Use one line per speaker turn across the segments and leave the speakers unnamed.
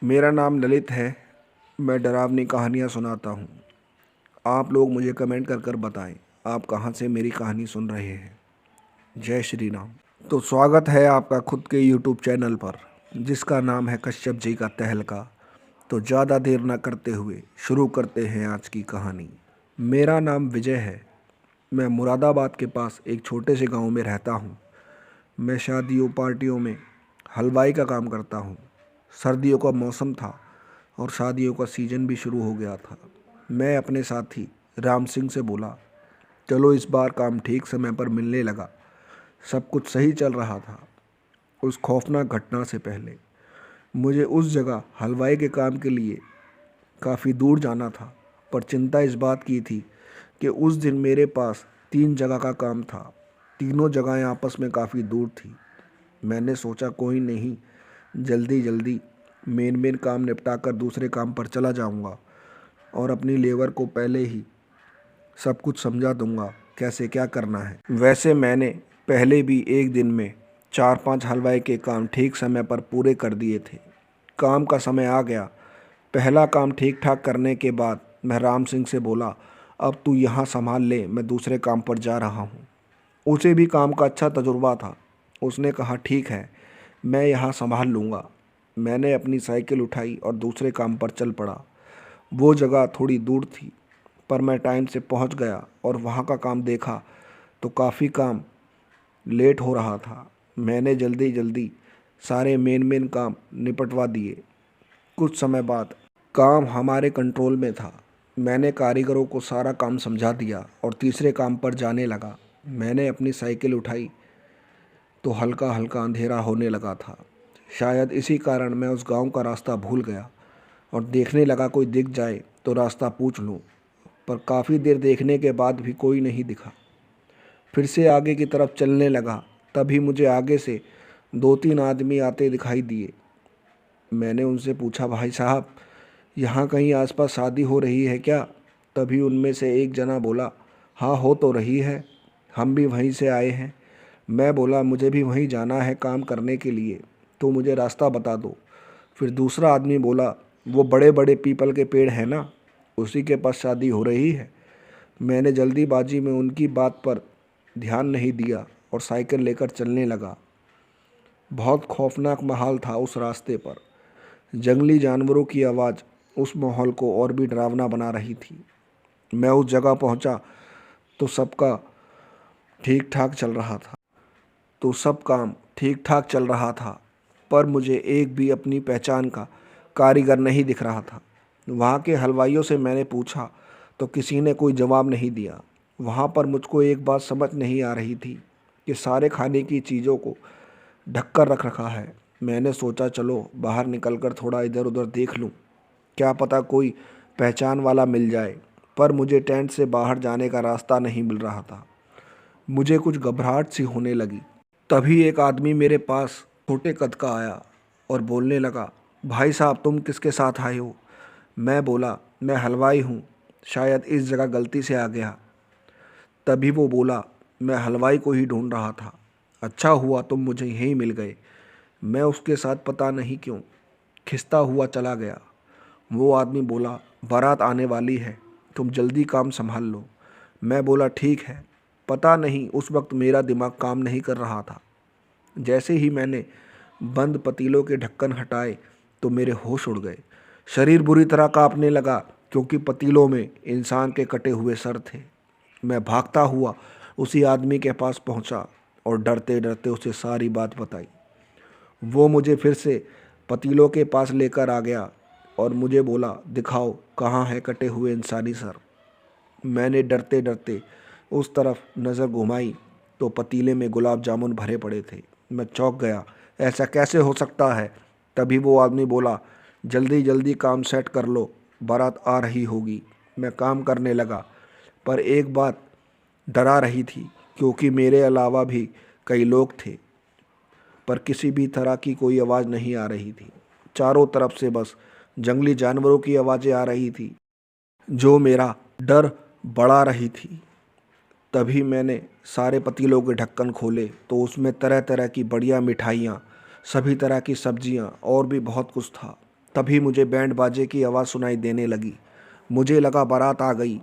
मेरा नाम ललित है। मैं डरावनी कहानियाँ सुनाता हूँ। आप लोग मुझे कमेंट कर कर बताएं आप कहाँ से मेरी कहानी सुन रहे हैं। जय श्री राम। तो स्वागत है आपका खुद के यूट्यूब चैनल पर, जिसका नाम है कश्यप जी का तहलका। तो ज़्यादा देर न करते हुए शुरू करते हैं आज की कहानी। मेरा नाम विजय है। मैं मुरादाबाद के पास एक छोटे से गांव में रहता हूँ। मैं शादियों पार्टियों में हलवाई का काम करता हूँ। सर्दियों का मौसम था और शादियों का सीज़न भी शुरू हो गया था। मैं अपने साथी राम सिंह से बोला, चलो इस बार काम ठीक समय पर मिलने लगा। सब कुछ सही चल रहा था। उस खौफनाक घटना से पहले मुझे उस जगह हलवाई के काम के लिए काफ़ी दूर जाना था, पर चिंता इस बात की थी कि उस दिन मेरे पास 3 जगह का काम था। तीनों जगहें आपस में काफ़ी दूर थी। मैंने सोचा कोई नहीं, जल्दी जल्दी मेन काम निपटा कर दूसरे काम पर चला जाऊंगा और अपनी लेबर को पहले ही सब कुछ समझा दूंगा कैसे क्या करना है। वैसे मैंने पहले भी एक दिन में 4-5 हलवाई के काम ठीक समय पर पूरे कर दिए थे। काम का समय आ गया। पहला काम ठीक ठाक करने के बाद मैं राम सिंह से बोला, अब तू यहाँ संभाल ले, मैं दूसरे काम पर जा रहा हूँ। उसे भी काम का अच्छा तजुर्बा था। उसने कहा ठीक है, मैं यहाँ संभाल लूँगा। मैंने अपनी साइकिल उठाई और दूसरे काम पर चल पड़ा। वो जगह थोड़ी दूर थी, पर मैं टाइम से पहुँच गया और वहाँ का काम देखा तो काफ़ी काम लेट हो रहा था। मैंने जल्दी जल्दी सारे मेन काम निपटवा दिए। कुछ समय बाद काम हमारे कंट्रोल में था। मैंने कारीगरों को सारा काम समझा दिया और तीसरे काम पर जाने लगा। मैंने अपनी साइकिल उठाई तो हल्का हल्का अंधेरा होने लगा था। शायद इसी कारण मैं उस गांव का रास्ता भूल गया और देखने लगा कोई दिख जाए तो रास्ता पूछ लूं, पर काफ़ी देर देखने के बाद भी कोई नहीं दिखा। फिर से आगे की तरफ चलने लगा, तभी मुझे आगे से 2-3 आदमी आते दिखाई दिए। मैंने उनसे पूछा, भाई साहब, यहाँ कहीं आसपास शादी हो रही है क्या? तभी उनमें से एक जना बोला, हाँ हो तो रही है, हम भी वहीं से आए हैं। मैं बोला, मुझे भी वहीं जाना है काम करने के लिए, तो मुझे रास्ता बता दो। फिर दूसरा आदमी बोला, वो बड़े बड़े पीपल के पेड़ हैं ना, उसी के पास शादी हो रही है। मैंने जल्दीबाजी में उनकी बात पर ध्यान नहीं दिया और साइकिल लेकर चलने लगा। बहुत खौफनाक माहौल था उस रास्ते पर। जंगली जानवरों की आवाज़ उस माहौल को और भी डरावना बना रही थी। मैं उस जगह पहुंचा तो सबका ठीक ठाक चल रहा था तो सब काम ठीक ठाक चल रहा था, पर मुझे एक भी अपनी पहचान का कारीगर नहीं दिख रहा था। वहाँ के हलवाइयों से मैंने पूछा तो किसी ने कोई जवाब नहीं दिया। वहाँ पर मुझको एक बात समझ नहीं आ रही थी कि सारे खाने की चीज़ों को ढक कर रख रखा है। मैंने सोचा चलो बाहर निकल कर थोड़ा इधर उधर देख लूँ, क्या पता कोई पहचान वाला मिल जाए, पर मुझे टेंट से बाहर जाने का रास्ता नहीं मिल रहा था। मुझे कुछ घबराहट सी होने लगी। तभी एक आदमी मेरे पास छोटे कद का आया और बोलने लगा, भाई साहब तुम किसके साथ आए हो? मैं बोला, मैं हलवाई हूँ, शायद इस जगह गलती से आ गया। तभी वो बोला, मैं हलवाई को ही ढूंढ रहा था, अच्छा हुआ तुम मुझे यहीं मिल गए। मैं उसके साथ पता नहीं क्यों खिंचता हुआ चला गया। वो आदमी बोला, बारात आने वाली है, तुम जल्दी काम संभाल लो। मैं बोला ठीक है। पता नहीं उस वक्त मेरा दिमाग काम नहीं कर रहा था। जैसे ही मैंने बंद पतीलों के ढक्कन हटाए तो मेरे होश उड़ गए। शरीर बुरी तरह कांपने लगा क्योंकि पतीलों में इंसान के कटे हुए सर थे। मैं भागता हुआ उसी आदमी के पास पहुंचा और डरते डरते उसे सारी बात बताई। वो मुझे फिर से पतीलों के पास लेकर आ गया और मुझे बोला, दिखाओ कहाँ है कटे हुए इंसानी सर। मैंने डरते डरते उस तरफ नज़र घुमाई तो पतीले में गुलाब जामुन भरे पड़े थे। मैं चौंक गया, ऐसा कैसे हो सकता है? तभी वो आदमी बोला, जल्दी जल्दी काम सेट कर लो, बारात आ रही होगी। मैं काम करने लगा, पर एक बात डरा रही थी क्योंकि मेरे अलावा भी कई लोग थे, पर किसी भी तरह की कोई आवाज़ नहीं आ रही थी। चारों तरफ से बस जंगली जानवरों की आवाज़ें आ रही थी जो मेरा डर बढ़ा रही थी। तभी मैंने सारे पतीलों के ढक्कन खोले तो उसमें तरह तरह की बढ़िया मिठाइयाँ, सभी तरह की सब्जियाँ और भी बहुत कुछ था। तभी मुझे बैंड बाजे की आवाज़ सुनाई देने लगी। मुझे लगा बारात आ गई।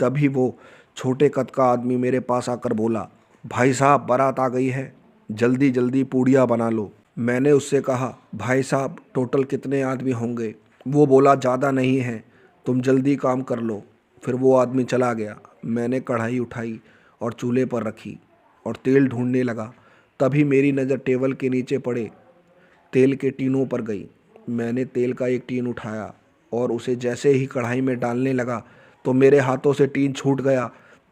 तभी वो छोटे कद का आदमी मेरे पास आकर बोला, भाई साहब बारात आ गई है, जल्दी जल्दी पूड़ियाँ बना लो। मैंने उससे कहा, भाई साहब टोटल कितने आदमी होंगे? वो बोला, ज़्यादा नहीं है, तुम जल्दी काम कर लो। फिर वो आदमी चला गया। मैंने कढ़ाई उठाई और चूल्हे पर रखी और तेल ढूंढने लगा। तभी मेरी नज़र टेबल के नीचे पड़े तेल के टीनों पर गई। मैंने तेल का एक टीन उठाया और उसे जैसे ही कढ़ाई में डालने लगा तो मेरे हाथों से टीन छूट गया।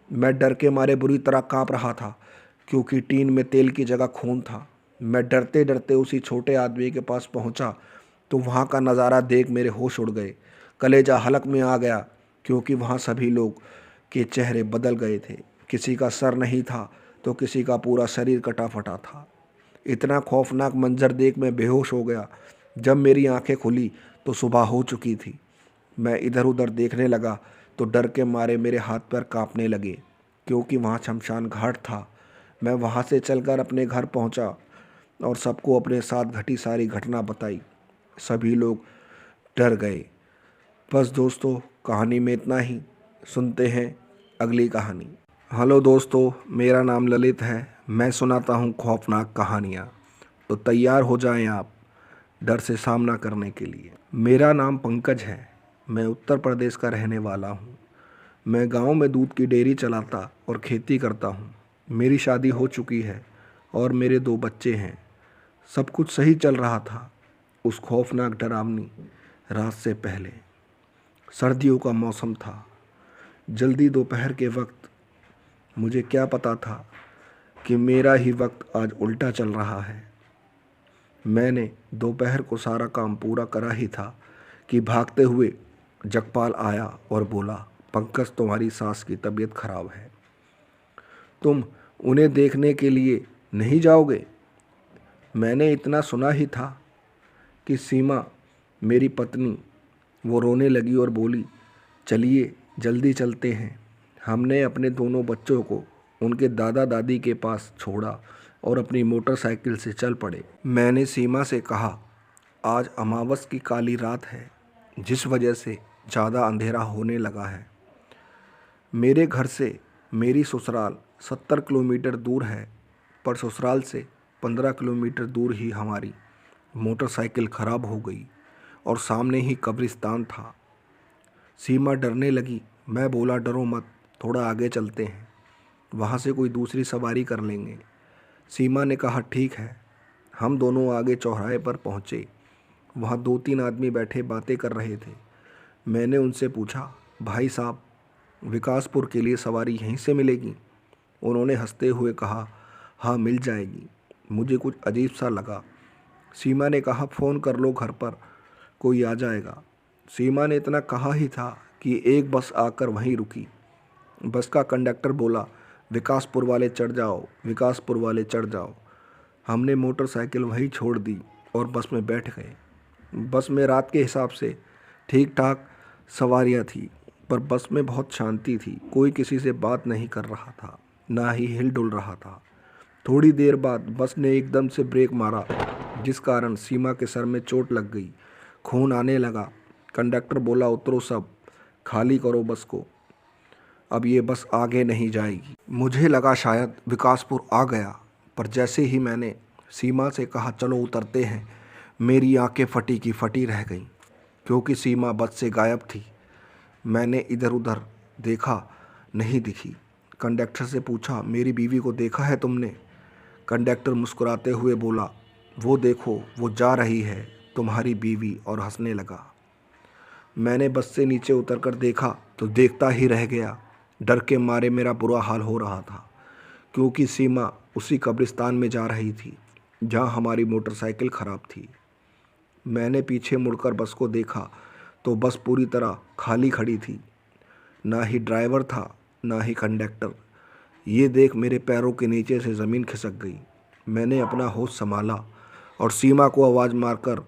मैं डर के मारे बुरी तरह कांप रहा था, क्योंकि टीन में तेल की जगह खून था। मैं डरते डरते उसी छोटे आदमी के पास पहुंचा तो वहां का नज़ारा देख मेरे होश उड़ गए। कलेजा हलक में आ गया, क्योंकि वहां सभी लोग के चेहरे बदल गए थे। किसी का सर नहीं था तो किसी का पूरा शरीर कटा फटा था। इतना खौफनाक मंजर देख मैं बेहोश हो गया। जब मेरी आंखें खुली तो सुबह हो चुकी थी। मैं इधर उधर देखने लगा तो डर के मारे मेरे हाथ पैर कांपने लगे, क्योंकि वहाँ शमशान घाट था। मैं वहाँ से चलकर अपने घर पहुँचा और सबको अपने साथ घटी सारी घटना बताई। सभी लोग डर गए। बस दोस्तों, कहानी में इतना ही। सुनते हैं अगली कहानी। हेलो दोस्तों, मेरा नाम ललित है। मैं सुनाता हूँ खौफनाक कहानियाँ। तो तैयार हो जाएं आप डर से सामना करने के लिए। मेरा नाम पंकज है। मैं उत्तर प्रदेश का रहने वाला हूँ। मैं गांव में दूध की डेयरी चलाता और खेती करता हूँ। मेरी शादी हो चुकी है और मेरे 2 बच्चे हैं। सब कुछ सही चल रहा था उस खौफनाक डरावनी रात से पहले। सर्दियों का मौसम था। जल्दी दोपहर के वक्त। मुझे क्या पता था कि मेरा ही वक्त आज उल्टा चल रहा है। मैंने दोपहर को सारा काम पूरा करा ही था कि भागते हुए जगपाल आया और बोला, पंकज तुम्हारी सास की तबीयत खराब है, तुम उन्हें देखने के लिए नहीं जाओगे? मैंने इतना सुना ही था कि सीमा मेरी पत्नी वो रोने लगी और बोली, चलिए जल्दी चलते हैं। हमने अपने दोनों बच्चों को उनके दादा दादी के पास छोड़ा और अपनी मोटरसाइकिल से चल पड़े। मैंने सीमा से कहा, आज अमावस की काली रात है, जिस वजह से ज़्यादा अंधेरा होने लगा है। मेरे घर से मेरी ससुराल 70 किलोमीटर दूर है, पर ससुराल से 15 किलोमीटर दूर ही हमारी मोटरसाइकिल खराब हो गई और सामने ही कब्रिस्तान था। सीमा डरने लगी। मैं बोला, डरो मत, थोड़ा आगे चलते हैं, वहाँ से कोई दूसरी सवारी कर लेंगे। सीमा ने कहा, ठीक है। हम दोनों आगे चौराहे पर पहुँचे। वहाँ 2-3 आदमी बैठे बातें कर रहे थे। मैंने उनसे पूछा, भाई साहब विकासपुर के लिए सवारी यहीं से मिलेगी? उन्होंने हंसते हुए कहा, हाँ मिल जाएगी। मुझे कुछ अजीब सा लगा। सीमा ने कहा, फ़ोन कर लो घर पर, कोई आ जाएगा। सीमा ने इतना कहा ही था कि एक बस आकर वहीं रुकी। बस का कंडक्टर बोला, विकासपुर वाले चढ़ जाओ, विकासपुर वाले चढ़ जाओ। हमने मोटरसाइकिल वहीं छोड़ दी और बस में बैठ गए। बस में रात के हिसाब से ठीक ठाक सवारियां थी, पर बस में बहुत शांति थी। कोई किसी से बात नहीं कर रहा था, ना ही हिल डुल रहा था। थोड़ी देर बाद बस ने एकदम से ब्रेक मारा, जिस कारण सीमा के सर में चोट लग गई। खून आने लगा। कंडक्टर बोला, उतरो सब, खाली करो बस को, अब ये बस आगे नहीं जाएगी। मुझे लगा शायद विकासपुर आ गया, पर जैसे ही मैंने सीमा से कहा चलो उतरते हैं, मेरी आंखें फटी की फटी रह गईं, क्योंकि सीमा बस से गायब थी। मैंने इधर उधर देखा, नहीं दिखी। कंडक्टर से पूछा, मेरी बीवी को देखा है तुमने? कंडक्टर मुस्कुराते हुए बोला, वो देखो वो जा रही है तुम्हारी बीवी, और हंसने लगा। मैंने बस से नीचे उतरकर देखा तो देखता ही रह गया। डर के मारे मेरा बुरा हाल हो रहा था, क्योंकि सीमा उसी कब्रिस्तान में जा रही थी जहां हमारी मोटरसाइकिल खराब थी। मैंने पीछे मुड़कर बस को देखा तो बस पूरी तरह खाली खड़ी थी। ना ही ड्राइवर था, ना ही कंडक्टर। ये देख मेरे पैरों के नीचे से ज़मीन खिसक गई। मैंने अपना होश संभाला और सीमा को आवाज़ मारकर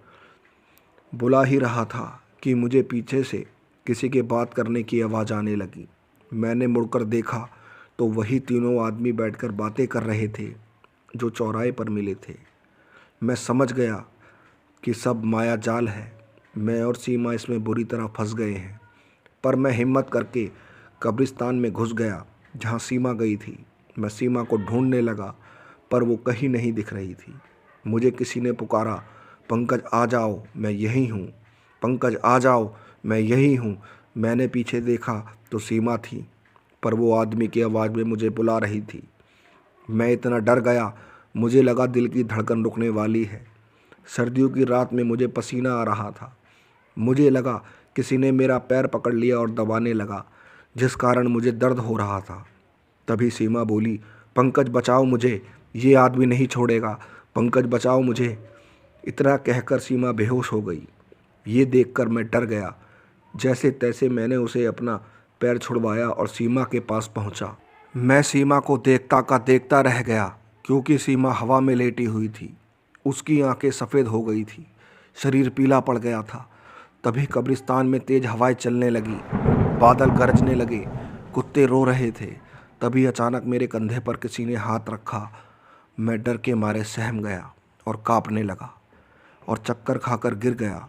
बुला ही रहा था कि मुझे पीछे से किसी के बात करने की आवाज़ आने लगी। मैंने मुड़कर देखा तो वही तीनों आदमी बैठकर बातें कर रहे थे जो चौराहे पर मिले थे। मैं समझ गया कि सब माया जाल है। मैं और सीमा इसमें बुरी तरह फंस गए हैं। पर मैं हिम्मत करके कब्रिस्तान में घुस गया जहाँ सीमा गई थी। मैं सीमा को ढूंढने लगा पर वो कहीं नहीं दिख रही थी। मुझे किसी ने पुकारा, पंकज आ जाओ, मैं यही हूँ। पंकज आ जाओ, मैं यही हूँ। मैंने पीछे देखा तो सीमा थी, पर वो आदमी की आवाज़ में मुझे बुला रही थी। मैं इतना डर गया, मुझे लगा दिल की धड़कन रुकने वाली है। सर्दियों की रात में मुझे पसीना आ रहा था। मुझे लगा किसी ने मेरा पैर पकड़ लिया और दबाने लगा, जिस कारण मुझे दर्द हो रहा था। तभी सीमा बोली, पंकज बचाओ मुझे, ये आदमी नहीं छोड़ेगा, पंकज बचाओ मुझे। इतना कहकर सीमा बेहोश हो गई। ये देखकर मैं डर गया। जैसे तैसे मैंने उसे अपना पैर छुड़वाया और सीमा के पास पहुंचा। मैं सीमा को देखता का देखता रह गया, क्योंकि सीमा हवा में लेटी हुई थी। उसकी आंखें सफ़ेद हो गई थी, शरीर पीला पड़ गया था। तभी कब्रिस्तान में तेज हवाएं चलने लगी, बादल गरजने लगे, कुत्ते रो रहे थे। तभी अचानक मेरे कंधे पर किसी ने हाथ रखा। मैं डर के मारे सहम गया और कांपने लगा और चक्कर खाकर गिर गया।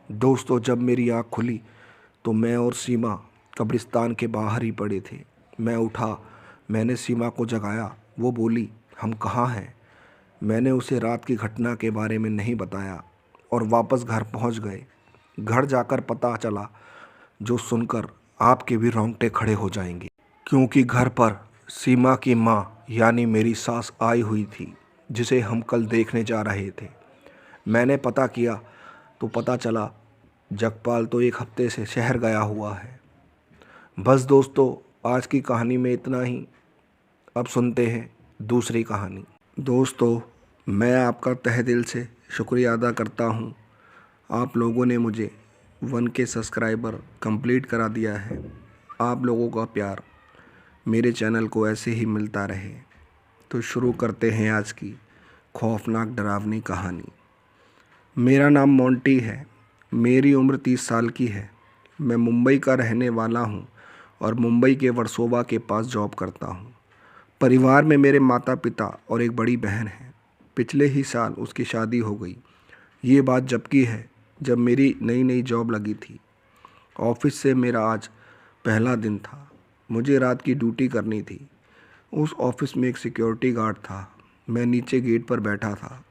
दोस्तों, जब मेरी आँख खुली तो मैं और सीमा कब्रिस्तान के बाहर ही पड़े थे। मैं उठा, मैंने सीमा को जगाया। वो बोली, हम कहाँ हैं? मैंने उसे रात की घटना के बारे में नहीं बताया और वापस घर पहुंच गए। घर जाकर पता चला, जो सुनकर आपके भी रोंगटे खड़े हो जाएंगे, क्योंकि घर पर सीमा की माँ यानी मेरी सास आई हुई थी, जिसे हम कल देखने जा रहे थे। मैंने पता किया तो पता चला जगपाल तो एक हफ्ते से शहर गया हुआ है। बस दोस्तों, आज की कहानी में इतना ही। अब सुनते हैं दूसरी कहानी। दोस्तों, मैं आपका तहे दिल से शुक्रिया अदा करता हूँ। आप लोगों ने मुझे 1K सब्सक्राइबर कंप्लीट करा दिया है। आप लोगों का प्यार मेरे चैनल को ऐसे ही मिलता रहे। तो शुरू करते हैं आज की खौफनाक डरावनी कहानी। मेरा नाम मोंटी है। मेरी उम्र 30 साल की है। मैं मुंबई का रहने वाला हूँ और मुंबई के वर्सोवा के पास जॉब करता हूँ। परिवार में मेरे माता पिता और एक बड़ी बहन है। पिछले ही साल उसकी शादी हो गई। ये बात जब की है, जब मेरी नई नई जॉब लगी थी। ऑफिस से मेरा आज पहला दिन था। मुझे रात की ड्यूटी करनी थी। उस ऑफिस में एक सिक्योरिटी गार्ड था। मैं नीचे गेट पर बैठा था।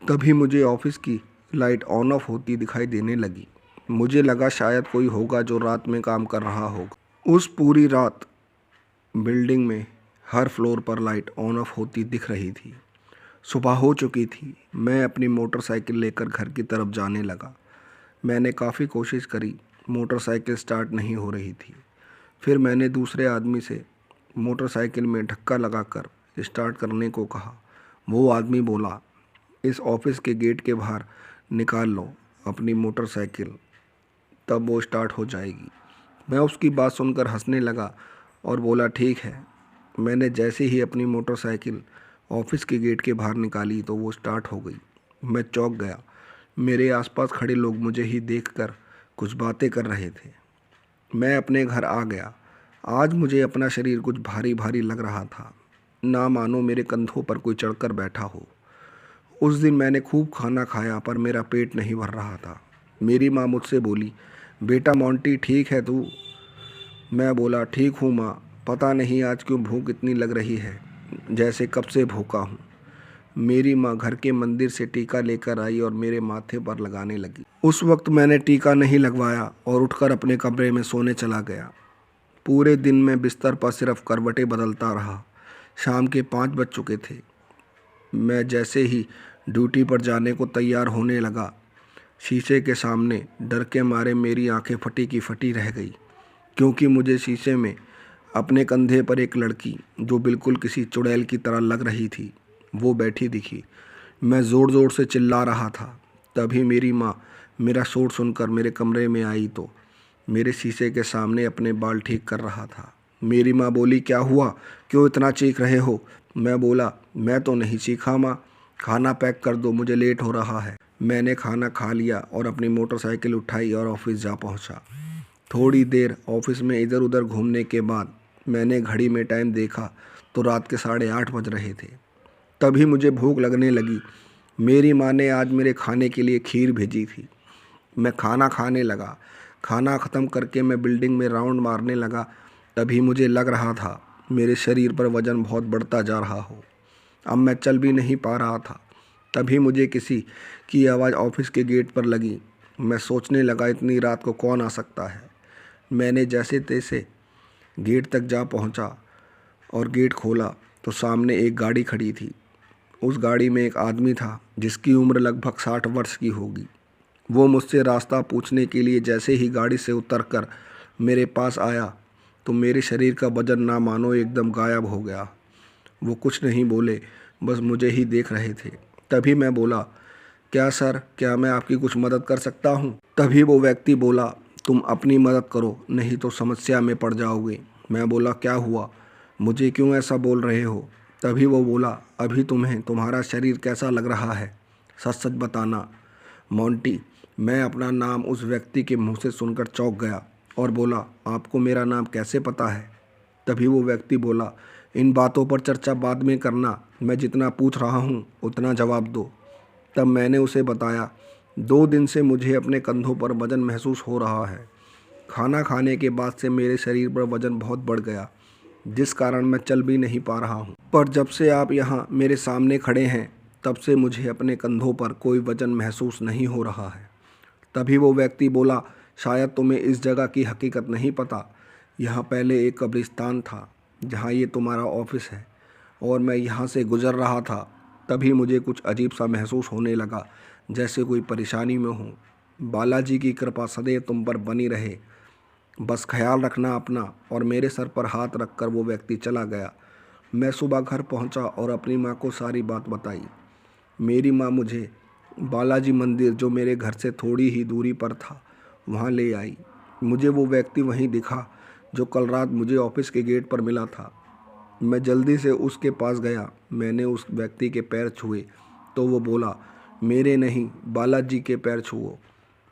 तभी मुझे ऑफिस की लाइट ऑन ऑफ होती दिखाई देने लगी। मुझे लगा शायद कोई होगा जो रात में काम कर रहा होगा। उस पूरी रात बिल्डिंग में हर फ्लोर पर लाइट ऑन ऑफ होती दिख रही थी। सुबह हो चुकी थी। मैं अपनी मोटरसाइकिल लेकर घर की तरफ जाने लगा। मैंने काफ़ी कोशिश करी, मोटरसाइकिल स्टार्ट नहीं हो रही थी। फिर मैंने दूसरे आदमी से मोटरसाइकिल में धक्का लगाकर स्टार्ट करने को कहा। वो आदमी बोला, इस ऑफिस के गेट के बाहर निकाल लो अपनी मोटरसाइकिल, तब वो स्टार्ट हो जाएगी। मैं उसकी बात सुनकर हंसने लगा और बोला, ठीक है। मैंने जैसे ही अपनी मोटरसाइकिल ऑफिस के गेट के बाहर निकाली तो वो स्टार्ट हो गई। मैं चौंक गया। मेरे आसपास खड़े लोग मुझे ही देखकर कुछ बातें कर रहे थे। मैं अपने घर आ गया। आज मुझे अपना शरीर कुछ भारी भारी लग रहा था, ना मानो मेरे कंधों पर कोई चढ़कर बैठा हो। उस दिन मैंने खूब खाना खाया पर मेरा पेट नहीं भर रहा था। मेरी माँ मुझसे बोली, बेटा मोंटी ठीक है तू? मैं बोला, ठीक हूँ माँ, पता नहीं आज क्यों भूख इतनी लग रही है, जैसे कब से भूखा हूँ। मेरी माँ घर के मंदिर से टीका लेकर आई और मेरे माथे पर लगाने लगी। उस वक्त मैंने टीका नहीं लगवाया और उठकर अपने कमरे में सोने चला गया। पूरे दिन मैं बिस्तर पर सिर्फ करवटें बदलता रहा। शाम के 5 बज चुके थे। मैं जैसे ही ड्यूटी पर जाने को तैयार होने लगा, शीशे के सामने डर के मारे मेरी आंखें फटी की फटी रह गई, क्योंकि मुझे शीशे में अपने कंधे पर एक लड़की, जो बिल्कुल किसी चुड़ैल की तरह लग रही थी, वो बैठी दिखी। मैं ज़ोर ज़ोर से चिल्ला रहा था। तभी मेरी माँ मेरा शोर सुनकर मेरे कमरे में आई तो मेरे शीशे के सामने अपने बाल ठीक कर रहा था। मेरी माँ बोली, क्या हुआ, क्यों इतना चीख रहे हो? मैं बोला, मैं तो नहीं चीखा माँ, खाना पैक कर दो, मुझे लेट हो रहा है। मैंने खाना खा लिया और अपनी मोटरसाइकिल उठाई और ऑफिस जा पहुँचा। थोड़ी देर ऑफिस में इधर उधर घूमने के बाद मैंने घड़ी में टाइम देखा तो रात के 8:30 बज रहे थे। तभी मुझे भूख लगने लगी। मेरी माँ ने आज मेरे खाने के लिए खीर भेजी थी। मैं खाना खाने लगा। खाना ख़त्म करके मैं बिल्डिंग में राउंड मारने लगा। तभी मुझे लग रहा था मेरे शरीर पर वज़न बहुत बढ़ता जा रहा हो। अब मैं चल भी नहीं पा रहा था। तभी मुझे किसी की आवाज़ ऑफिस के गेट पर लगी। मैं सोचने लगा इतनी रात को कौन आ सकता है। मैंने जैसे तैसे गेट तक जा पहुंचा और गेट खोला तो सामने एक गाड़ी खड़ी थी। उस गाड़ी में एक आदमी था जिसकी उम्र लगभग 60 वर्ष की होगी। वो मुझसे रास्ता पूछने के लिए जैसे ही गाड़ी से उतरकर मेरे पास आया तो मेरे शरीर का वजन ना मानो एकदम गायब हो गया। वो कुछ नहीं बोले, बस मुझे ही देख रहे थे। तभी मैं बोला, क्या सर, क्या मैं आपकी कुछ मदद कर सकता हूँ? तभी वो व्यक्ति बोला, तुम अपनी मदद करो, नहीं तो समस्या में पड़ जाओगे। मैं बोला, क्या हुआ, मुझे क्यों ऐसा बोल रहे हो? तभी वो बोला, अभी तुम्हारा शरीर कैसा लग रहा है, सच सच बताना। मोंटी, मैं अपना नाम उस व्यक्ति के मुंह से सुनकर चौंक गया और बोला, आपको मेरा नाम कैसे पता है? तभी वो व्यक्ति बोला, इन बातों पर चर्चा बाद में करना, मैं जितना पूछ रहा हूँ उतना जवाब दो। तब मैंने उसे बताया, 2 दिन से मुझे अपने कंधों पर वज़न महसूस हो रहा है। खाना खाने के बाद से मेरे शरीर पर वज़न बहुत बढ़ गया, जिस कारण मैं चल भी नहीं पा रहा हूँ। पर जब से आप यहाँ मेरे सामने खड़े हैं तब से मुझे अपने कंधों पर कोई वज़न महसूस नहीं हो रहा है। तभी वो व्यक्ति बोला, शायद तुम्हें इस जगह की हकीकत नहीं पता। यहाँ पहले एक कब्रिस्तान था जहाँ ये तुम्हारा ऑफिस है, और मैं यहाँ से गुज़र रहा था तभी मुझे कुछ अजीब सा महसूस होने लगा, जैसे कोई परेशानी में हूँ। बालाजी की कृपा सदैव तुम पर बनी रहे, बस ख्याल रखना अपना। और मेरे सर पर हाथ रखकर वो व्यक्ति चला गया। मैं सुबह घर पहुँचा और अपनी माँ को सारी बात बताई। मेरी माँ मुझे बालाजी मंदिर, जो मेरे घर से थोड़ी ही दूरी पर था, वहाँ ले आई। मुझे वो व्यक्ति वहीं दिखा जो कल रात मुझे ऑफिस के गेट पर मिला था। मैं जल्दी से उसके पास गया। मैंने उस व्यक्ति के पैर छुए तो वो बोला, मेरे नहीं, बालाजी के पैर छुओ।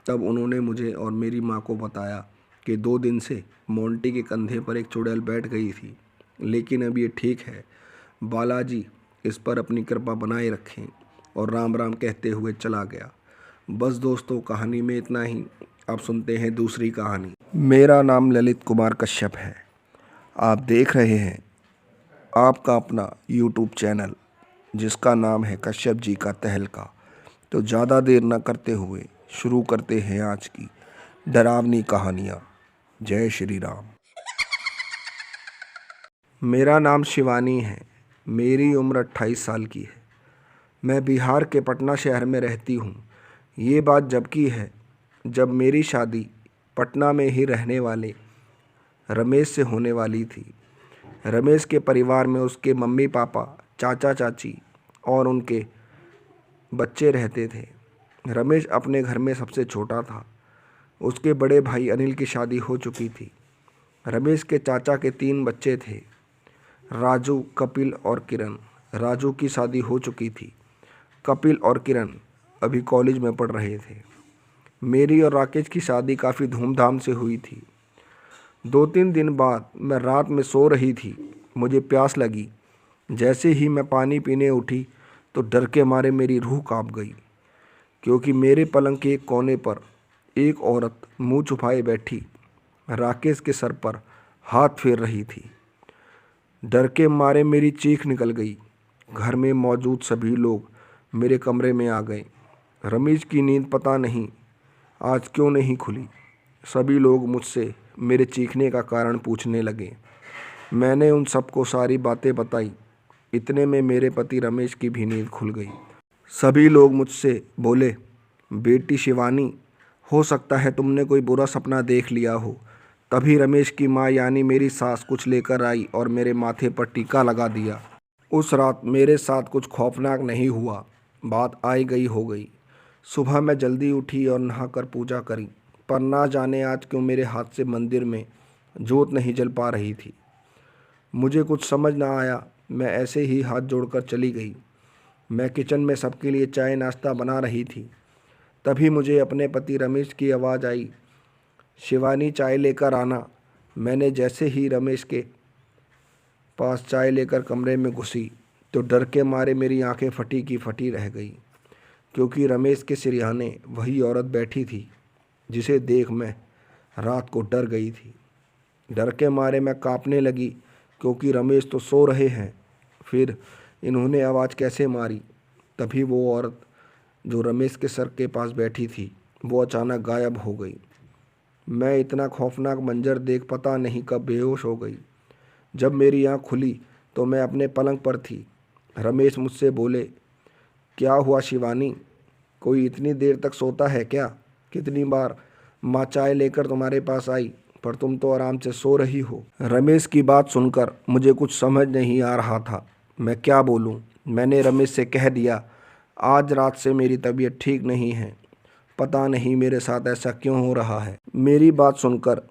तब उन्होंने मुझे और मेरी माँ को बताया कि 2 दिन से मोंटी के कंधे पर एक चुड़ैल बैठ गई थी, लेकिन अब ये ठीक है। बालाजी इस पर अपनी कृपा बनाए रखें। और राम राम कहते हुए चला गया। बस दोस्तों, कहानी में इतना ही। अब सुनते हैं दूसरी कहानी। मेरा नाम ललित कुमार कश्यप है। आप देख रहे हैं आपका अपना यूट्यूब चैनल, जिसका नाम है कश्यप जी का तहलका। तो ज़्यादा देर न करते हुए शुरू करते हैं आज की डरावनी कहानियाँ। जय श्री राम। मेरा नाम शिवानी है। मेरी उम्र 28 साल की है। मैं बिहार के पटना शहर में रहती हूँ। ये बात जब की है जब मेरी शादी पटना में ही रहने वाले रमेश से होने वाली थी। रमेश के परिवार में उसके मम्मी पापा, चाचा चाची और उनके बच्चे रहते थे। रमेश अपने घर में सबसे छोटा था। उसके बड़े भाई अनिल की शादी हो चुकी थी। रमेश के चाचा के 3 बच्चे थे, राजू, कपिल और किरण। राजू की शादी हो चुकी थी। कपिल और किरण अभी कॉलेज में पढ़ रहे थे। मेरी और राकेश की शादी काफ़ी धूमधाम से हुई थी। 2-3 दिन बाद मैं रात में सो रही थी। मुझे प्यास लगी। जैसे ही मैं पानी पीने उठी तो डर के मारे मेरी रूह कांप गई, क्योंकि मेरे पलंग के एक कोने पर एक औरत मुंह छुपाए बैठी राकेश के सर पर हाथ फेर रही थी। डर के मारे मेरी चीख निकल गई। घर में मौजूद सभी लोग मेरे कमरे में आ गए। रमेश की नींद पता नहीं आज क्यों नहीं खुली। सभी लोग मुझसे मेरे चीखने का कारण पूछने लगे। मैंने उन सबको सारी बातें बताई। इतने में मेरे पति रमेश की भी नींद खुल गई। सभी लोग मुझसे बोले, बेटी शिवानी, हो सकता है तुमने कोई बुरा सपना देख लिया हो। तभी रमेश की माँ यानी मेरी सास कुछ लेकर आई और मेरे माथे पर टीका लगा दिया। उस रात मेरे साथ कुछ खौफनाक नहीं हुआ। बात आई गई हो गई। सुबह मैं जल्दी उठी और नहाकर पूजा करी, पर ना जाने आज क्यों मेरे हाथ से मंदिर में जोत नहीं जल पा रही थी। मुझे कुछ समझ ना आया। मैं ऐसे ही हाथ जोड़कर चली गई। मैं किचन में सबके लिए चाय नाश्ता बना रही थी। तभी मुझे अपने पति रमेश की आवाज़ आई, शिवानी चाय लेकर आना। मैंने जैसे ही रमेश के पास चाय लेकर कमरे में घुसी तो डर के मारे मेरी आंखें फटी की फटी रह गई, क्योंकि रमेश के सिरहाने वही औरत बैठी थी जिसे देख मैं रात को डर गई थी। डर के मारे मैं कांपने लगी क्योंकि रमेश तो सो रहे हैं। फिर इन्होंने आवाज़ कैसे मारी। तभी वो औरत जो रमेश के सर के पास बैठी थी वो अचानक गायब हो गई। मैं इतना खौफनाक मंजर देख पता नहीं कब बेहोश हो गई। जब मेरी आँख खुली तो मैं अपने पलंग पर थी। रमेश मुझसे बोले, क्या हुआ शिवानी, कोई इतनी देर तक सोता है क्या? कितनी बार माँ चाय लेकर तुम्हारे पास आई पर तुम तो आराम से सो रही हो। रमेश की बात सुनकर मुझे कुछ समझ नहीं आ रहा था। मैं क्या बोलूँ। मैंने रमेश से कह दिया, आज रात से मेरी तबीयत ठीक नहीं है, पता नहीं मेरे साथ ऐसा क्यों हो रहा है। मेरी बात सुनकर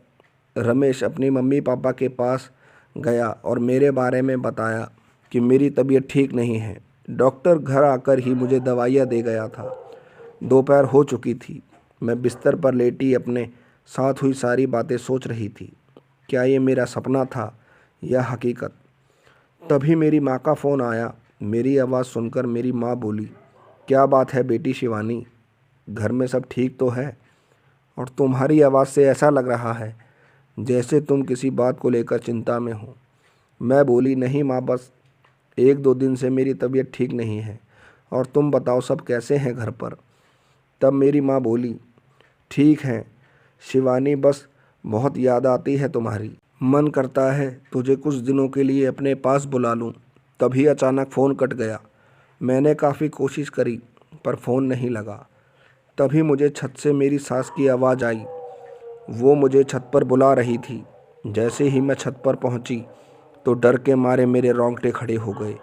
रमेश अपनी मम्मी पापा के पास गया और मेरे बारे में बताया कि मेरी तबीयत ठीक नहीं है। डॉक्टर घर आकर ही मुझे दवाइयाँ दे गया था। दोपहर हो चुकी थी। मैं बिस्तर पर लेटी अपने साथ हुई सारी बातें सोच रही थी। क्या ये मेरा सपना था या हकीकत? तभी मेरी माँ का फ़ोन आया। मेरी आवाज़ सुनकर मेरी माँ बोली, क्या बात है बेटी शिवानी, घर में सब ठीक तो है? और तुम्हारी आवाज़ से ऐसा लग रहा है जैसे तुम किसी बात को लेकर चिंता में हो। मैं बोली, नहीं माँ, बस 1-2 दिन से मेरी तबीयत ठीक नहीं है। और तुम बताओ सब कैसे हैं घर पर? तब मेरी माँ बोली, ठीक है शिवानी, बस बहुत याद आती है तुम्हारी। मन करता है तुझे कुछ दिनों के लिए अपने पास बुला लूं। तभी अचानक फ़ोन कट गया। मैंने काफ़ी कोशिश करी पर फ़ोन नहीं लगा। तभी मुझे छत से मेरी सास की आवाज़ आई। वो मुझे छत पर बुला रही थी। जैसे ही मैं छत पर पहुंची तो डर के मारे मेरे रोंगटे खड़े हो गए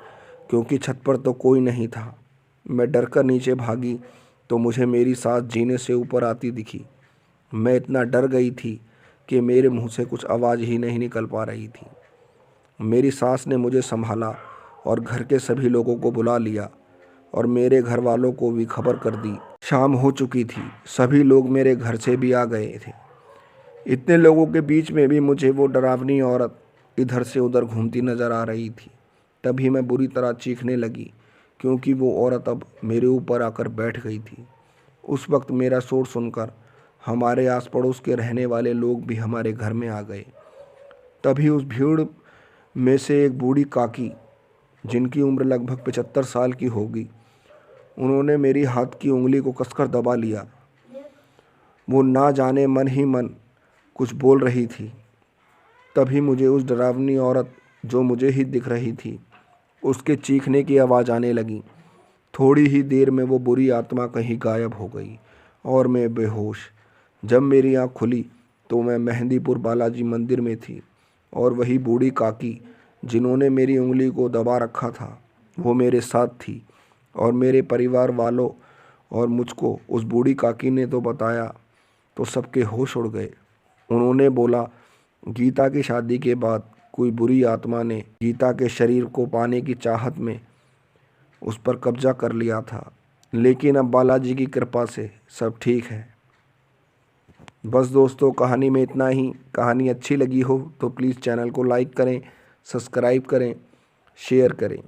क्योंकि छत पर तो कोई नहीं था। मैं डर कर नीचे भागी तो मुझे मेरी सास जीने से ऊपर आती दिखी। मैं इतना डर गई थी कि मेरे मुंह से कुछ आवाज़ ही नहीं निकल पा रही थी। मेरी सास ने मुझे संभाला और घर के सभी लोगों को बुला लिया और मेरे घर वालों को भी खबर कर दी। शाम हो चुकी थी। सभी लोग मेरे घर से भी आ गए थे। इतने लोगों के बीच में भी मुझे वो डरावनी औरत इधर से उधर घूमती नज़र आ रही थी। तभी मैं बुरी तरह चीखने लगी क्योंकि वो औरत अब मेरे ऊपर आकर बैठ गई थी। उस वक्त मेरा शोर सुनकर हमारे आस पड़ोस के रहने वाले लोग भी हमारे घर में आ गए। तभी उस भीड़ में से एक बूढ़ी काकी, जिनकी उम्र लगभग 75 साल की होगी, उन्होंने मेरी हाथ की उंगली को कसकर दबा लिया। वो ना जाने मन ही मन कुछ बोल रही थी। तभी मुझे उस डरावनी औरत जो मुझे ही दिख रही थी, उसके चीखने की आवाज़ आने लगी। थोड़ी ही देर में वो बुरी आत्मा कहीं गायब हो गई और मैं बेहोश। जब मेरी आँख खुली तो मैं मेहंदीपुर बालाजी मंदिर में थी और वही बूढ़ी काकी जिन्होंने मेरी उंगली को दबा रखा था वो मेरे साथ थी। और मेरे परिवार वालों और मुझको उस बूढ़ी काकी ने तो बताया तो सबके होश उड़ गए। उन्होंने बोला, गीता की शादी के बाद कोई बुरी आत्मा ने गीता के शरीर को पाने की चाहत में उस पर कब्जा कर लिया था, लेकिन अब बालाजी की कृपा से सब ठीक है। बस दोस्तों, कहानी में इतना ही। कहानी अच्छी लगी हो तो प्लीज़ चैनल को लाइक करें, सब्सक्राइब करें, शेयर करें।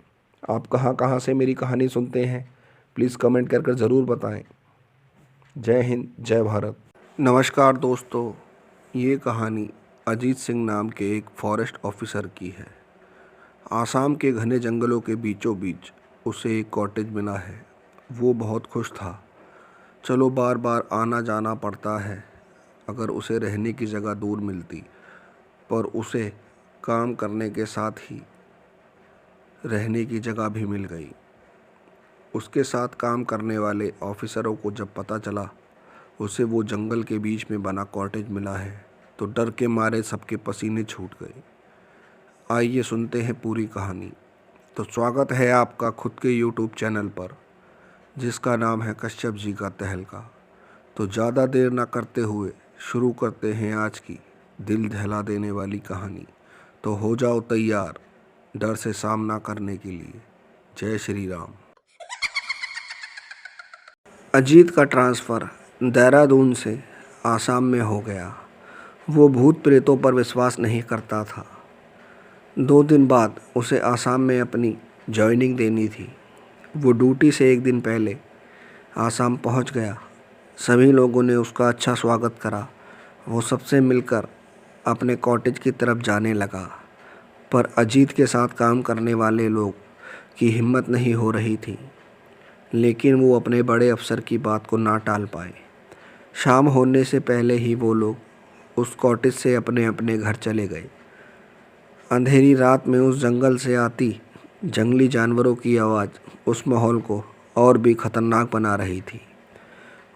आप कहाँ कहाँ से मेरी कहानी सुनते हैं प्लीज़ कमेंट कर कर ज़रूर बताएं। जय हिंद, जय भारत। नमस्कार दोस्तों, ये कहानी अजीत सिंह नाम के एक फॉरेस्ट ऑफिसर की है। आसाम के घने जंगलों के बीचों बीच उसे एक कॉटेज मिला है। वो बहुत खुश था। चलो बार बार आना जाना पड़ता है अगर उसे रहने की जगह दूर मिलती, पर उसे काम करने के साथ ही रहने की जगह भी मिल गई। उसके साथ काम करने वाले ऑफिसरों को जब पता चला उसे वो जंगल के बीच में बना कॉटेज मिला है तो डर के मारे सबके पसीने छूट गए। आइए सुनते हैं पूरी कहानी। तो स्वागत है आपका खुद के YouTube चैनल पर, जिसका नाम है कश्यप जी का तहलका। तो ज़्यादा देर ना करते हुए शुरू करते हैं आज की दिल दहला देने वाली कहानी। तो हो जाओ तैयार डर से सामना करने के लिए। जय श्री राम। अजीत का ट्रांसफ़र देहरादून से आसाम में हो गया। वो भूत प्रेतों पर विश्वास नहीं करता था। 2 दिन बाद उसे आसाम में अपनी जॉइनिंग देनी थी। वो ड्यूटी से 1 दिन पहले आसाम पहुंच गया सभी लोगों ने उसका अच्छा स्वागत करा। वो सबसे मिलकर अपने कॉटेज की तरफ जाने लगा, पर अजीत के साथ काम करने वाले लोग की हिम्मत नहीं हो रही थी। लेकिन वो अपने बड़े अफसर की बात को ना टाल पाए। शाम होने से पहले ही वो लोग उस कॉटेज से अपने अपने घर चले गए। अंधेरी रात में उस जंगल से आती जंगली जानवरों की आवाज़ उस माहौल को और भी खतरनाक बना रही थी।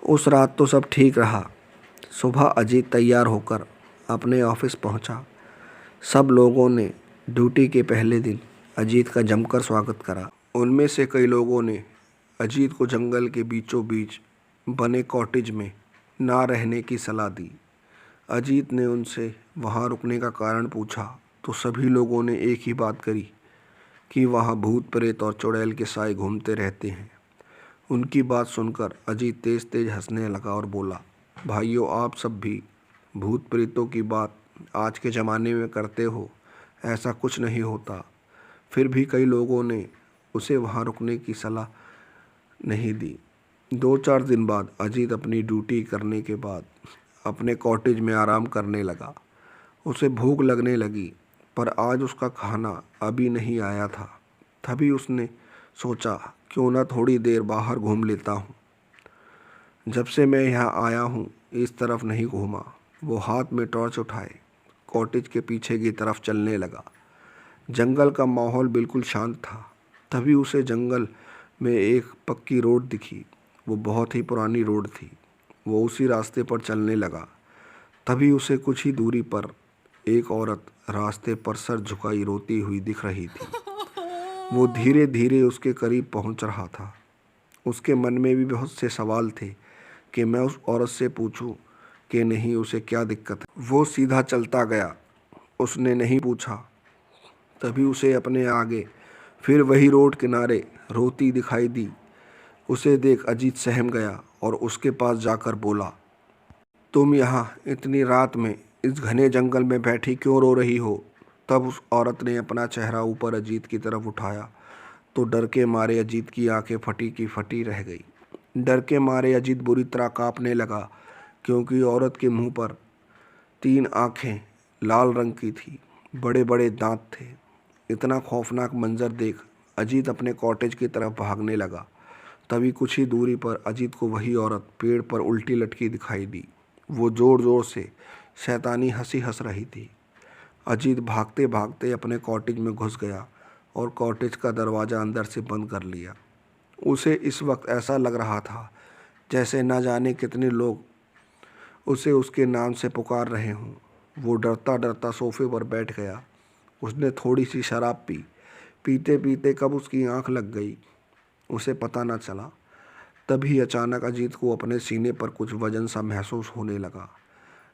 उस रात तो सब ठीक रहा। सुबह अजीत तैयार होकर अपने ऑफिस पहुंचा। सब लोगों ने ड्यूटी के पहले दिन अजीत का जमकर स्वागत करा। उनमें से कई लोगों ने अजीत को जंगल के बीचों बीच बने कॉटेज में ना रहने की सलाह दी। अजीत ने उनसे वहां रुकने का कारण पूछा तो सभी लोगों ने एक ही बात करी कि वहां भूत प्रेत और चुड़ैल के साए घूमते रहते हैं। उनकी बात सुनकर अजीत तेज तेज हंसने लगा और बोला, भाइयों, आप सब भी भूत प्रेतों की बात आज के ज़माने में करते हो, ऐसा कुछ नहीं होता। फिर भी कई लोगों ने उसे वहाँ रुकने की सलाह नहीं दी। 2-4 दिन बाद अजीत अपनी ड्यूटी करने के बाद अपने कॉटेज में आराम करने लगा। उसे भूख लगने लगी, पर आज उसका खाना अभी नहीं आया था। तभी उसने सोचा, क्यों ना थोड़ी देर बाहर घूम लेता हूँ। जब से मैं यहाँ आया हूँ इस तरफ नहीं घूमा। वो हाथ में टॉर्च उठाए कॉटेज के पीछे की तरफ चलने लगा। जंगल का माहौल बिल्कुल शांत था। तभी उसे जंगल में एक पक्की रोड दिखी। वो बहुत ही पुरानी रोड थी। वो उसी रास्ते पर चलने लगा। तभी उसे कुछ ही दूरी पर एक औरत रास्ते पर सर झुकाई रोती हुई दिख रही थी। वो धीरे धीरे उसके करीब पहुंच रहा था। उसके मन में भी बहुत से सवाल थे कि मैं उस औरत से पूछूं कि नहीं, उसे क्या दिक्कत है। वो सीधा चलता गया। उसने नहीं पूछा। तभी उसे अपने आगे फिर वही रोड किनारे रोती दिखाई दी। उसे देख अजीत सहम गया और उसके पास जाकर बोला, तुम यहाँ इतनी रात में इस घने जंगल में बैठी क्यों रो रही हो? तब उस औरत ने अपना चेहरा ऊपर अजीत की तरफ उठाया तो डर के मारे अजीत की आंखें फटी की फटी रह गई। डर के मारे अजीत बुरी तरह कांपने लगा, क्योंकि औरत के मुंह पर 3 आंखें लाल रंग की थी, बड़े बड़े दांत थे। इतना खौफनाक मंजर देख अजीत अपने कॉटेज की तरफ भागने लगा। तभी कुछ ही दूरी पर अजीत को वही औरत पेड़ पर उल्टी लटकी दिखाई दी। वो ज़ोर ज़ोर से शैतानी हंसी हंस रही थी। अजीत भागते भागते अपने कॉटेज में घुस गया और कॉटेज का दरवाज़ा अंदर से बंद कर लिया। उसे इस वक्त ऐसा लग रहा था जैसे न जाने कितने लोग उसे उसके नाम से पुकार रहे हों। वो डरता डरता सोफे पर बैठ गया। उसने थोड़ी सी शराब पी। पीते पीते कब उसकी आंख लग गई उसे पता न चला। तभी अचानक अजीत को अपने सीने पर कुछ वजन सा महसूस होने लगा।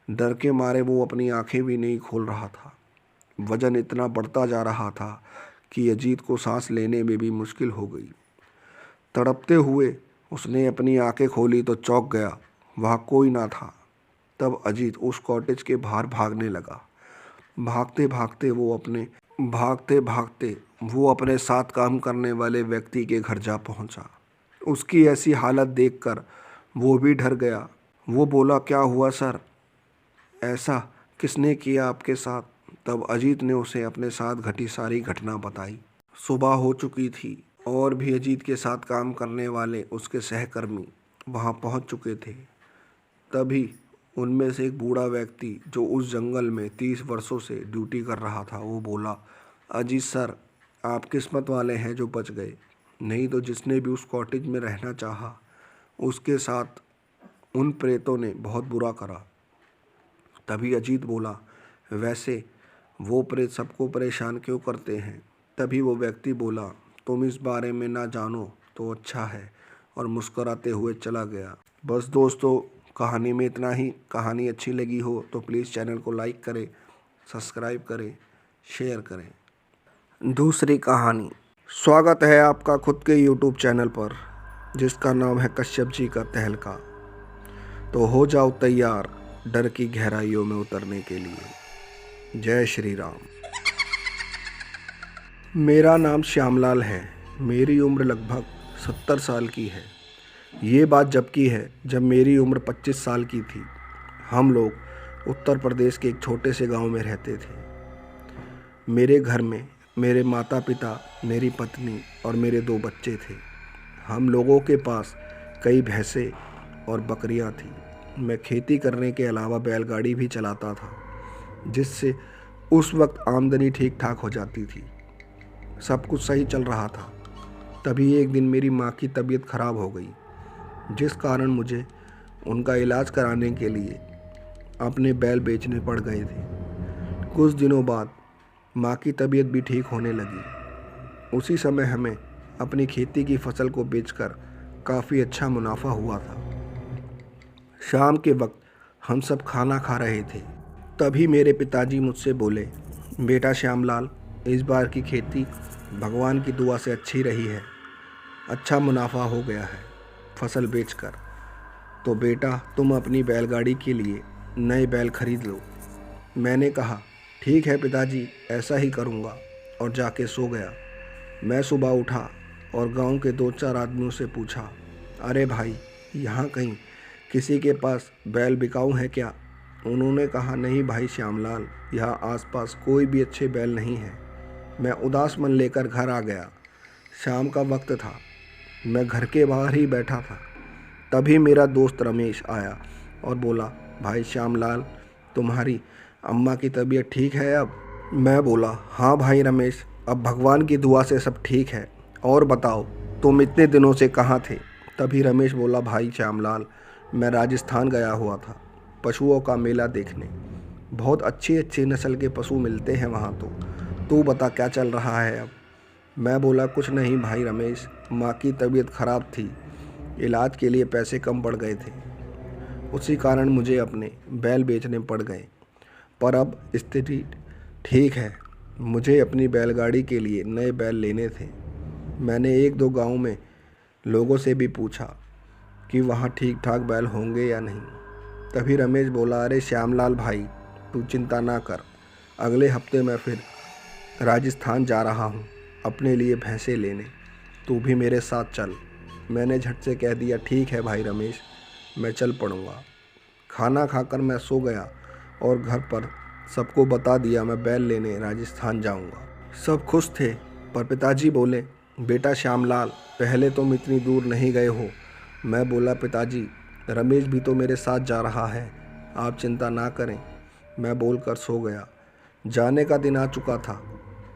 डर के मारे वो अपनी आंखें भी नहीं खोल रहा था। वजन इतना बढ़ता जा रहा था कि अजीत को सांस लेने में भी मुश्किल हो गई। तड़पते हुए उसने अपनी आंखें खोली तो चौंक गया, वहाँ कोई ना था। तब अजीत उस कॉटेज के बाहर भागने लगा। भागते भागते वो अपने साथ काम करने वाले व्यक्ति के घर जा पहुंचा। उसकी ऐसी हालत देखकर वो भी डर गया। वो बोला, क्या हुआ सर? ऐसा किसने किया आपके साथ? तब अजीत ने उसे अपने साथ घटी सारी घटना बताई। सुबह हो चुकी थी और भी अजीत के साथ काम करने वाले उसके सहकर्मी वहां पहुंच चुके थे। तभी उनमें से एक बूढ़ा व्यक्ति जो उस जंगल में 30 वर्षों से ड्यूटी कर रहा था, वो बोला, अजीत सर, आप किस्मत वाले हैं जो बच गए, नहीं तो जिसने भी उस कॉटेज में रहना चाहा उसके साथ उन प्रेतों ने बहुत बुरा करा। तभी अजीत बोला, वैसे वो प्रेत सबको परेशान क्यों करते हैं? तभी वो व्यक्ति बोला, तुम इस बारे में ना जानो तो अच्छा है, और मुस्कुराते हुए चला गया। बस दोस्तों, कहानी में इतना ही। कहानी अच्छी लगी हो तो प्लीज़ चैनल को लाइक करें, सब्सक्राइब करें, शेयर करें। दूसरी कहानी। स्वागत है आपका खुद के यूट्यूब चैनल पर, जिसका नाम है कश्यप जी का तहलका। तो हो जाओ तैयार डर की गहराइयों में उतरने के लिए। जय श्री राम। मेरा नाम श्यामलाल है। मेरी उम्र लगभग 70 साल की है। ये बात जब की है जब मेरी उम्र 25 साल की थी। हम लोग उत्तर प्रदेश के एक छोटे से गांव में रहते थे। मेरे घर में मेरे माता पिता, मेरी पत्नी और मेरे 2 बच्चे थे। हम लोगों के पास कई भैंसें और बकरियां थी। मैं खेती करने के अलावा बैलगाड़ी भी चलाता था, जिससे उस वक्त आमदनी ठीक ठाक हो जाती थी। सब कुछ सही चल रहा था। तभी एक दिन मेरी माँ की तबीयत खराब हो गई, जिस कारण मुझे उनका इलाज कराने के लिए अपने बैल बेचने पड़ गए थे। कुछ दिनों बाद माँ की तबीयत भी ठीक होने लगी। उसी समय हमें अपनी खेती की फसल को बेचकर काफ़ी अच्छा मुनाफा हुआ था। शाम के वक्त हम सब खाना खा रहे थे। तभी मेरे पिताजी मुझसे बोले, बेटा श्यामलाल, इस बार की खेती भगवान की दुआ से अच्छी रही है। अच्छा मुनाफा हो गया है फसल बेचकर। तो बेटा तुम अपनी बैलगाड़ी के लिए नए बैल खरीद लो। मैंने कहा, ठीक है पिताजी, ऐसा ही करूँगा, और जाके सो गया। मैं सुबह उठा और गांव के 2-4 आदमियों से पूछा, अरे भाई, यहाँ कहीं किसी के पास बैल बिकाऊ है क्या? उन्होंने कहा, नहीं भाई श्यामलाल, यहाँ आसपास कोई भी अच्छे बैल नहीं है। मैं उदास मन लेकर घर आ गया। शाम का वक्त था। मैं घर के बाहर ही बैठा था। तभी मेरा दोस्त रमेश आया और बोला, भाई श्यामलाल, तुम्हारी अम्मा की तबीयत ठीक है अब? मैं बोला, हाँ भाई रमेश, अब भगवान की दुआ से सब ठीक है। और बताओ, तुम इतने दिनों से कहाँ थे? तभी रमेश बोला, भाई श्यामलाल, मैं राजस्थान गया हुआ था पशुओं का मेला देखने। बहुत अच्छी अच्छी नस्ल के पशु मिलते हैं वहाँ। तो तू बता क्या चल रहा है अब? मैं बोला, कुछ नहीं भाई रमेश, माँ की तबीयत खराब थी, इलाज के लिए पैसे कम पड़ गए थे, उसी कारण मुझे अपने बैल बेचने पड़ गए। पर अब स्थिति ठीक है। मुझे अपनी बैलगाड़ी के लिए नए बैल लेने थे। मैंने 1-2 गाँव में लोगों से भी पूछा कि वहाँ ठीक ठाक बैल होंगे या नहीं। तभी रमेश बोला, अरे श्यामलाल भाई, तू चिंता ना कर, अगले हफ्ते मैं फिर राजस्थान जा रहा हूँ अपने लिए भैंसें लेने, तू भी मेरे साथ चल। मैंने झट से कह दिया, ठीक है भाई रमेश, मैं चल पड़ूँगा। खाना खाकर मैं सो गया और घर पर सबको बता दिया मैं बैल लेने राजस्थान जाऊँगा। सब खुश थे, पर पिताजी बोले, बेटा श्यामलाल, पहले तुम इतनी दूर नहीं गए हो। मैं बोला, पिताजी, रमेश भी तो मेरे साथ जा रहा है, आप चिंता ना करें। मैं बोलकर सो गया। जाने का दिन आ चुका था।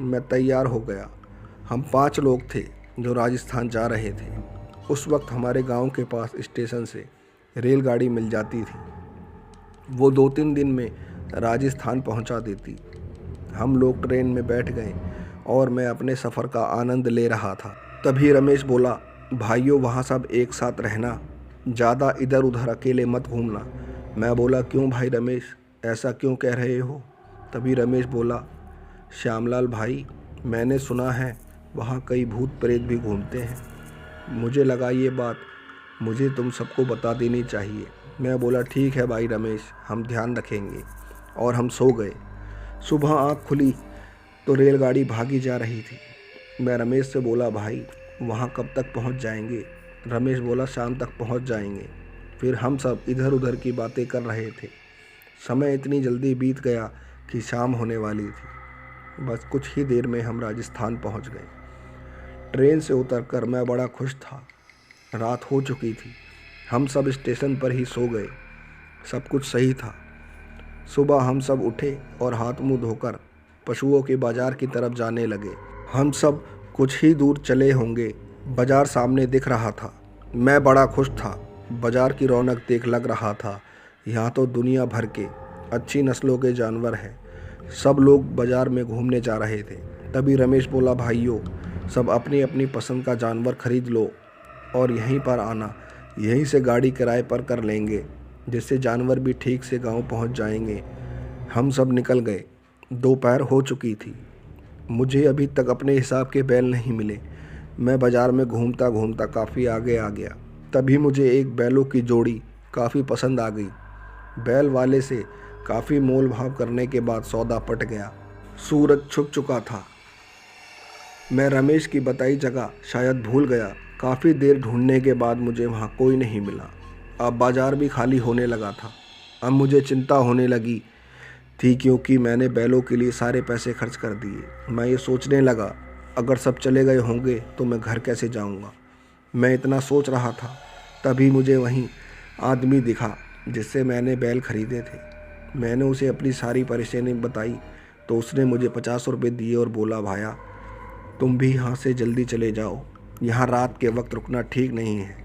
मैं तैयार हो गया। हम 5 लोग थे जो राजस्थान जा रहे थे। उस वक्त हमारे गांव के पास स्टेशन से रेलगाड़ी मिल जाती थी। वो 2-3 दिन में राजस्थान पहुंचा देती। हम लोग ट्रेन में बैठ गए और मैं अपने सफ़र का आनंद ले रहा था। तभी रमेश बोला, भाइयों, वहाँ सब एक साथ रहना, ज़्यादा इधर उधर अकेले मत घूमना। मैं बोला, क्यों भाई रमेश, ऐसा क्यों कह रहे हो? तभी रमेश बोला, श्यामलाल भाई, मैंने सुना है वहाँ कई भूत प्रेत भी घूमते हैं। मुझे लगा ये बात मुझे तुम सबको बता देनी चाहिए। मैं बोला, ठीक है भाई रमेश, हम ध्यान रखेंगे। और हम सो गए। सुबह आँख खुली तो रेलगाड़ी भागी जा रही थी। मैं रमेश से बोला, भाई वहाँ कब तक पहुँच जाएंगे? रमेश बोला, शाम तक पहुँच जाएंगे। फिर हम सब इधर उधर की बातें कर रहे थे। समय इतनी जल्दी बीत गया कि शाम होने वाली थी। बस कुछ ही देर में हम राजस्थान पहुँच गए। ट्रेन से उतरकर मैं बड़ा खुश था। रात हो चुकी थी। हम सब स्टेशन पर ही सो गए। सब कुछ सही था। सुबह हम सब उठे और हाथ मुंह धोकर पशुओं के बाज़ार की तरफ जाने लगे। हम सब कुछ ही दूर चले होंगे, बाज़ार सामने दिख रहा था। मैं बड़ा खुश था। बाज़ार की रौनक देख लग रहा था यहाँ तो दुनिया भर के अच्छी नस्लों के जानवर हैं। सब लोग बाज़ार में घूमने जा रहे थे। तभी रमेश बोला, भाइयों, सब अपनी अपनी पसंद का जानवर खरीद लो और यहीं पर आना। यहीं से गाड़ी किराए पर कर लेंगे, जिससे जानवर भी ठीक से गांव पहुंच जाएंगे। हम सब निकल गए। दोपहर हो चुकी थी। मुझे अभी तक अपने हिसाब के बैल नहीं मिले। मैं बाज़ार में घूमता घूमता काफ़ी आगे आ गया। तभी मुझे एक बैलों की जोड़ी काफ़ी पसंद आ गई। बैल वाले से काफ़ी मोल भाव करने के बाद सौदा पट गया। सूरज छुप चुका था। मैं रमेश की बताई जगह शायद भूल गया काफ़ी देर ढूंढने के बाद मुझे वहाँ कोई नहीं मिला। अब बाज़ार भी खाली होने लगा था। अब मुझे चिंता होने लगी थी क्योंकि मैंने बैलों के लिए सारे पैसे खर्च कर दिए। मैं ये सोचने लगा, अगर सब चले गए होंगे तो मैं घर कैसे जाऊँगा। मैं इतना सोच रहा था, तभी मुझे वहीं आदमी दिखा जिससे मैंने बैल खरीदे थे। मैंने उसे अपनी सारी परेशानी बताई तो उसने मुझे 50 रुपये दिए और बोला, भाया तुम भी यहाँ से जल्दी चले जाओ, यहाँ रात के वक्त रुकना ठीक नहीं है।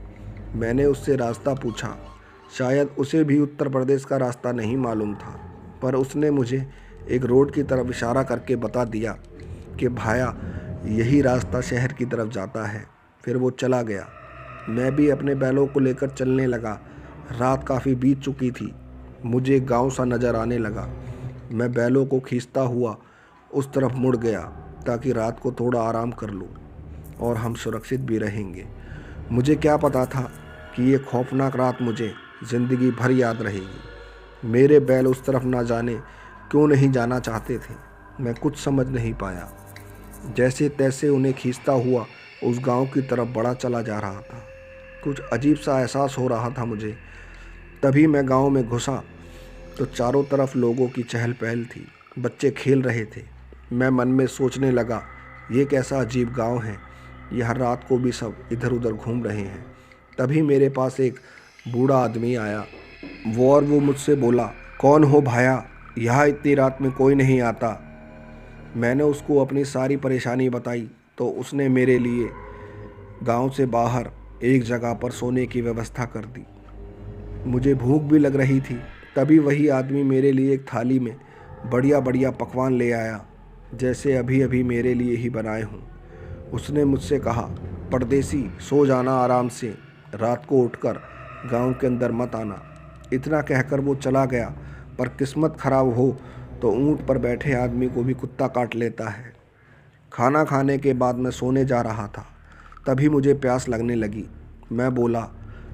मैंने उससे रास्ता पूछा। शायद उसे भी उत्तर प्रदेश का रास्ता नहीं मालूम था, पर उसने मुझे एक रोड की तरफ इशारा करके बता दिया कि भाया यही रास्ता शहर की तरफ जाता है। फिर वो चला गया। मैं भी अपने बैलों को लेकर चलने लगा। रात काफ़ी बीत चुकी थी। मुझे गांव सा नज़र आने लगा। मैं बैलों को खींचता हुआ उस तरफ मुड़ गया ताकि रात को थोड़ा आराम कर लूं और हम सुरक्षित भी रहेंगे। मुझे क्या पता था कि ये खौफनाक रात मुझे ज़िंदगी भर याद रहेगी। मेरे बैल उस तरफ ना जाने क्यों नहीं जाना चाहते थे, मैं कुछ समझ नहीं पाया। जैसे तैसे उन्हें खींचता हुआ उस गांव की तरफ बढ़ा चला जा रहा था। कुछ अजीब सा एहसास हो रहा था मुझे। तभी मैं गांव में घुसा तो चारों तरफ लोगों की चहल पहल थी। बच्चे खेल रहे थे। मैं मन में सोचने लगा, ये कैसा अजीब गांव है, यहाँ रात को भी सब इधर उधर घूम रहे हैं। तभी मेरे पास एक बूढ़ा आदमी आया। वो मुझसे बोला, कौन हो भाया, यहाँ इतनी रात में कोई नहीं आता। मैंने उसको अपनी सारी परेशानी बताई तो उसने मेरे लिए गांव से बाहर एक जगह पर सोने की व्यवस्था कर दी। मुझे भूख भी लग रही थी। तभी वही आदमी मेरे लिए एक थाली में बढ़िया बढ़िया पकवान ले आया, जैसे अभी अभी मेरे लिए ही बनाए हों। उसने मुझसे कहा, परदेसी सो जाना आराम से, रात को उठकर गांव के अंदर मत आना। इतना कहकर वो चला गया। पर किस्मत खराब हो तो ऊंट पर बैठे आदमी को भी कुत्ता काट लेता है। खाना खाने के बाद मैं सोने जा रहा था। तभी मुझे प्यास लगने लगी। मैं बोला,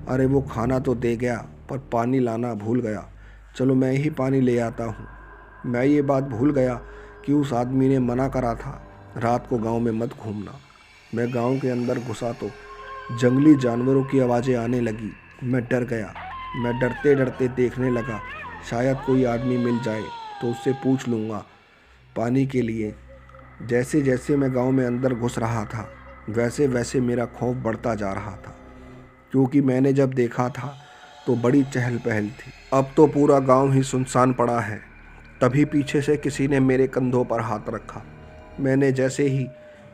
अरे वो खाना तो दे गया पर पानी लाना भूल गया, चलो मैं ही पानी ले आता हूँ। मैं ये बात भूल गया कि उस आदमी ने मना करा था रात को गांव में मत घूमना। मैं गांव के अंदर घुसा तो जंगली जानवरों की आवाज़ें आने लगी। मैं डर गया। मैं डरते डरते देखने लगा, शायद कोई आदमी मिल जाए तो उससे पूछ लूँगा पानी के लिए। जैसे जैसे मैं गांव में अंदर घुस रहा था वैसे वैसे मेरा खौफ बढ़ता जा रहा था, क्योंकि मैंने जब देखा था तो बड़ी चहल पहल थी। अब तो पूरा गांव ही सुनसान पड़ा है। तभी पीछे से किसी ने मेरे कंधों पर हाथ रखा। मैंने जैसे ही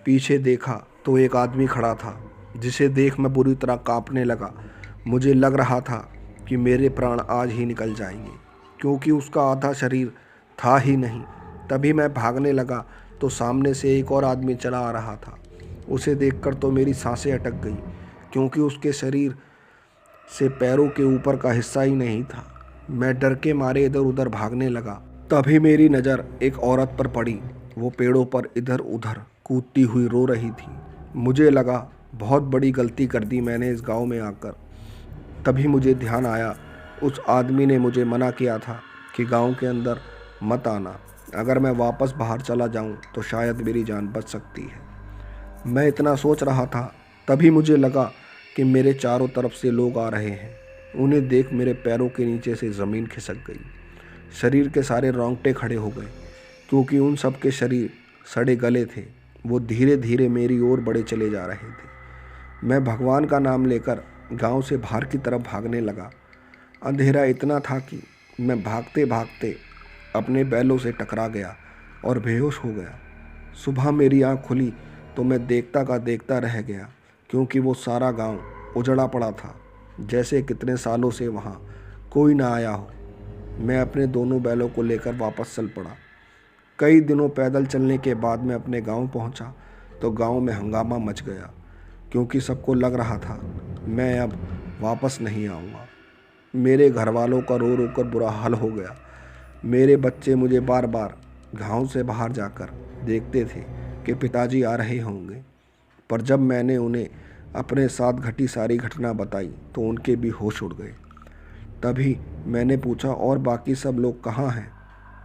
पीछे देखा तो एक आदमी खड़ा था, जिसे देख मैं बुरी तरह कांपने लगा। मुझे लग रहा था कि मेरे प्राण आज ही निकल जाएंगे, क्योंकि उसका आधा शरीर था ही नहीं। तभी मैं भागने लगा तो सामने से एक और आदमी चला आ रहा था। उसे देखकर तो मेरी सांसें अटक गई, क्योंकि उसके शरीर से पैरों के ऊपर का हिस्सा ही नहीं था। मैं डर के मारे इधर उधर भागने लगा। तभी मेरी नज़र एक औरत पर पड़ी। वो पेड़ों पर इधर उधर कूदती हुई रो रही थी। मुझे लगा बहुत बड़ी गलती कर दी मैंने इस गांव में आकर। तभी मुझे ध्यान आया, उस आदमी ने मुझे मना किया था कि गांव के अंदर मत आना। अगर मैं वापस बाहर चला जाऊं तो शायद मेरी जान बच सकती है। मैं इतना सोच रहा था, तभी मुझे लगा कि मेरे चारों तरफ से लोग आ रहे हैं। उन्हें देख मेरे पैरों के नीचे से ज़मीन खिसक गई। शरीर के सारे रोंगटे खड़े हो गए, क्योंकि उन सब के शरीर सड़े गले थे। वो धीरे धीरे मेरी ओर बढ़े चले जा रहे थे। मैं भगवान का नाम लेकर गांव से बाहर की तरफ भागने लगा। अंधेरा इतना था कि मैं भागते भागते अपने बैलों से टकरा गया और बेहोश हो गया। सुबह मेरी आँख खुली तो मैं देखता का देखता रह गया, क्योंकि वो सारा गांव उजड़ा पड़ा था, जैसे कितने सालों से वहाँ कोई ना आया हो। मैं अपने दोनों बैलों को लेकर वापस चल पड़ा। कई दिनों पैदल चलने के बाद मैं अपने गांव पहुंचा तो गांव में हंगामा मच गया, क्योंकि सबको लग रहा था मैं अब वापस नहीं आऊँगा। मेरे घर वालों का रो रो कर बुरा हाल हो गया। मेरे बच्चे मुझे बार बार गांव से बाहर जाकर देखते थे कि पिताजी आ रहे होंगे, पर जब मैंने उन्हें अपने साथ घटी सारी घटना बताई तो उनके भी होश उड़ गए। तभी मैंने पूछा, और बाकी सब लोग कहाँ हैं?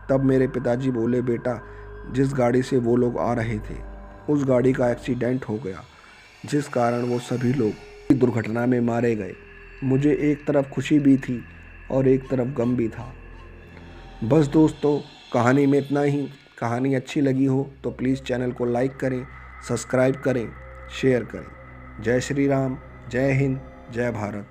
तब मेरे पिताजी बोले, बेटा जिस गाड़ी से वो लोग आ रहे थे उस गाड़ी का एक्सीडेंट हो गया, जिस कारण वो सभी लोग दुर्घटना में मारे गए। मुझे एक तरफ खुशी भी थी और एक तरफ गम भी था। बस दोस्तों, कहानी में इतना ही। कहानी अच्छी लगी हो तो प्लीज़ चैनल को लाइक करें, सब्सक्राइब करें, शेयर करें। जय श्री राम, जय हिंद, जय भारत।